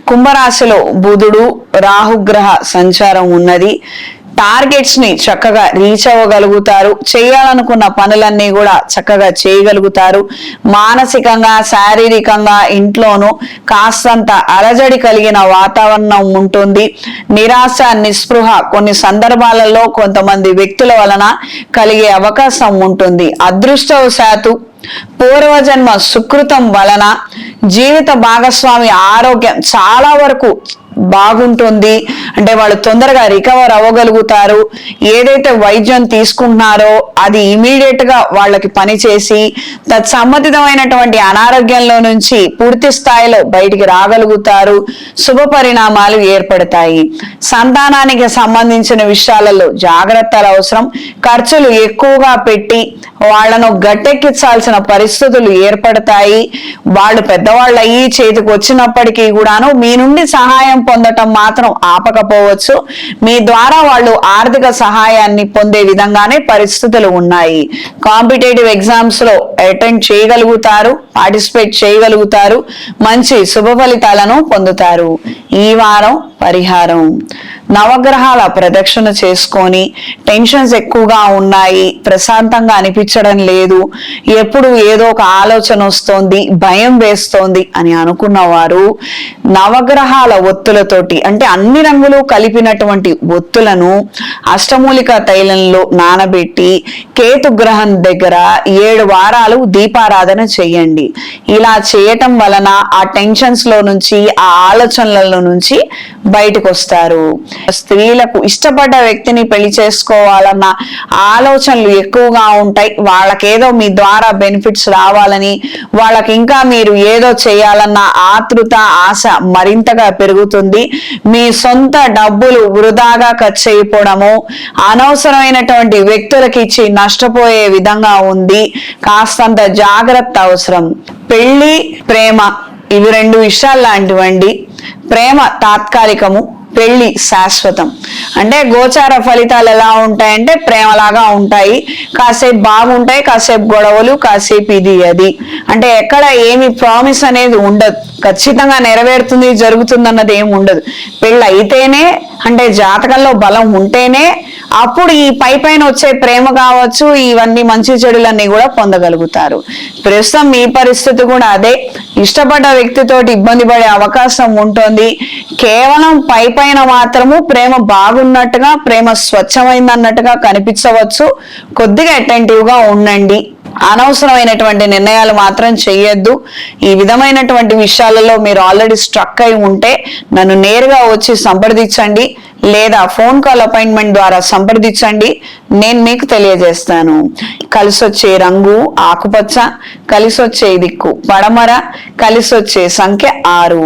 కుంభరాశిలో బుధుడు రాహుగ్రహ సంచారం ఉన్నది. టార్గెట్స్ ని చక్కగా రీచ్ అవ్వగలుగుతారు. చేయాలనుకున్న పనులన్నీ కూడా చక్కగా చేయగలుగుతారు. మానసికంగా శారీరకంగా ఇంట్లోనూ కాస్తంత అలజడి కలిగిన వాతావరణం ఉంటుంది. నిరాశ నిస్పృహ కొన్ని సందర్భాలలో కొంతమంది వ్యక్తుల వలన కలిగే అవకాశం ఉంటుంది. అదృష్టవశాత్తు పూర్వజన్మ సుకృతం వలన జీవిత భాగస్వామి ఆరోగ్యం చాలా వరకు బాగుంటుంది. అంటే వాళ్ళు తొందరగా రికవర్ అవ్వగలుగుతారు. ఏదైతే వైద్యం తీసుకుంటున్నారో అది ఇమీడియట్ గా వాళ్ళకి పనిచేసి తత్సంబంధితమైనటువంటి అనారోగ్యంలో నుంచి పూర్తి స్థాయిలో బయటికి రాగలుగుతారు. శుభ పరిణామాలు ఏర్పడతాయి. సంతానానికి సంబంధించిన విషయాలలో జాగ్రత్తలు అవసరం. ఖర్చులు ఎక్కువగా పెట్టి వాళ్లను గట్టెక్కించాల్సిన పరిస్థితులు ఏర్పడతాయి. వాళ్ళు పెద్దవాళ్ళు అయ్యి చేతికి వచ్చినప్పటికీ కూడాను మీ నుండి సహాయం పొందటం మాత్రం ఆపకపోవచ్చు. మీ ద్వారా వాళ్ళు ఆర్థిక సహాయాన్ని పొందే విధంగానే పరిస్థితులు ఉన్నాయి. కాంపిటేటివ్ ఎగ్జామ్స్ లో అటెండ్ చేయగలుగుతారు, పార్టిసిపేట్ చేయగలుగుతారు. మంచి శుభ ఫలితాలను పొందుతారు. ఈ వారం పరిహారం నవగ్రహాల ప్రదక్షిణ చేసుకొని, టెన్షన్స్ ఎక్కువగా ఉన్నాయి, ప్రశాంతంగా అనిపించడం లేదు, ఎప్పుడు ఏదో ఒక ఆలోచన వస్తోంది, భయం వేస్తోంది అని అనుకున్న వారు నవగ్రహాల ఒత్తులతోటి అంటే అన్ని రంగులు కలిపినటువంటి ఒత్తులను అష్టమూలిక తైలంలో నానబెట్టి కేతుగ్రహం దగ్గర 7 వారాలు దీపారాధన చేయండి. ఇలా చేయటం వలన ఆ టెన్షన్స్ లో నుంచి ఆ ఆలోచనల నుంచి బయటకు వస్తారు. స్త్రీలకు ఇష్టపడ్డ వ్యక్తిని పెళ్లి చేసుకోవాలన్న ఆలోచనలు ఎక్కువగా ఉంటాయి. వాళ్ళకేదో మీ ద్వారా బెనిఫిట్స్ రావాలని, వాళ్ళకి ఇంకా మీరు ఏదో చేయాలన్న ఆతృత ఆశ మరింతగా పెరుగుతుంది. మీ సొంత డబ్బులు వృధాగా ఖర్చు అయిపోవడము, అనవసరమైనటువంటి వ్యక్తులకు ఇచ్చి నష్టపోయే విధంగా ఉంది. కాస్తంత జాగ్రత్త అవసరం. పెళ్లి ప్రేమ ఇవి 2 విషయాలు లాంటివండి. ప్రేమ తాత్కాలికము, పెళ్లి శాశ్వతం. అంటే గోచార ఫలితాలు ఎలా ఉంటాయంటే ప్రేమలాగా ఉంటాయి. కాసేపు బాగుంటాయి, కాసేపు గొడవలు, కాసేపు ఇది అది. అంటే ఎక్కడ ఏమి ప్రామిస్ అనేది ఉండదు. ఖచ్చితంగా నెరవేరుతుంది జరుగుతుంది అన్నది ఏమి ఉండదు. పెళ్ళి అయితేనే అంటే జాతకంలో బలం ఉంటేనే అప్పుడు ఈ పైన వచ్చే ప్రేమ కావచ్చు, ఇవన్నీ మంచి చెడులన్నీ కూడా పొందగలుగుతారు. ప్రస్తుతం మీ పరిస్థితి కూడా అదే. ఇష్టపడ్డ వ్యక్తితోటి ఇబ్బంది పడే అవకాశం ఉంటుంది. కేవలం పైన మాత్రము ప్రేమ బాగున్నట్టుగా, ప్రేమ స్వచ్ఛమైంది అన్నట్టుగా కనిపించవచ్చు. కొద్దిగా అటెంటివ్ గా ఉండండి. అనవసరమైనటువంటి నిర్ణయాలు మాత్రం చెయ్యొద్దు. ఈ విధమైనటువంటి విషయాలలో మీరు ఆల్రెడీ స్ట్రక్ అయి ఉంటే నన్ను నేరుగా వచ్చి సంప్రదించండి, లేదా ఫోన్ కాల్ అపాయింట్మెంట్ ద్వారా సంప్రదించండి. నేను మీకు తెలియజేస్తాను. కలిసొచ్చే రంగు ఆకుపచ్చ, కలిసొచ్చే దిక్కు పడమర, కలిసొచ్చే సంఖ్య 6.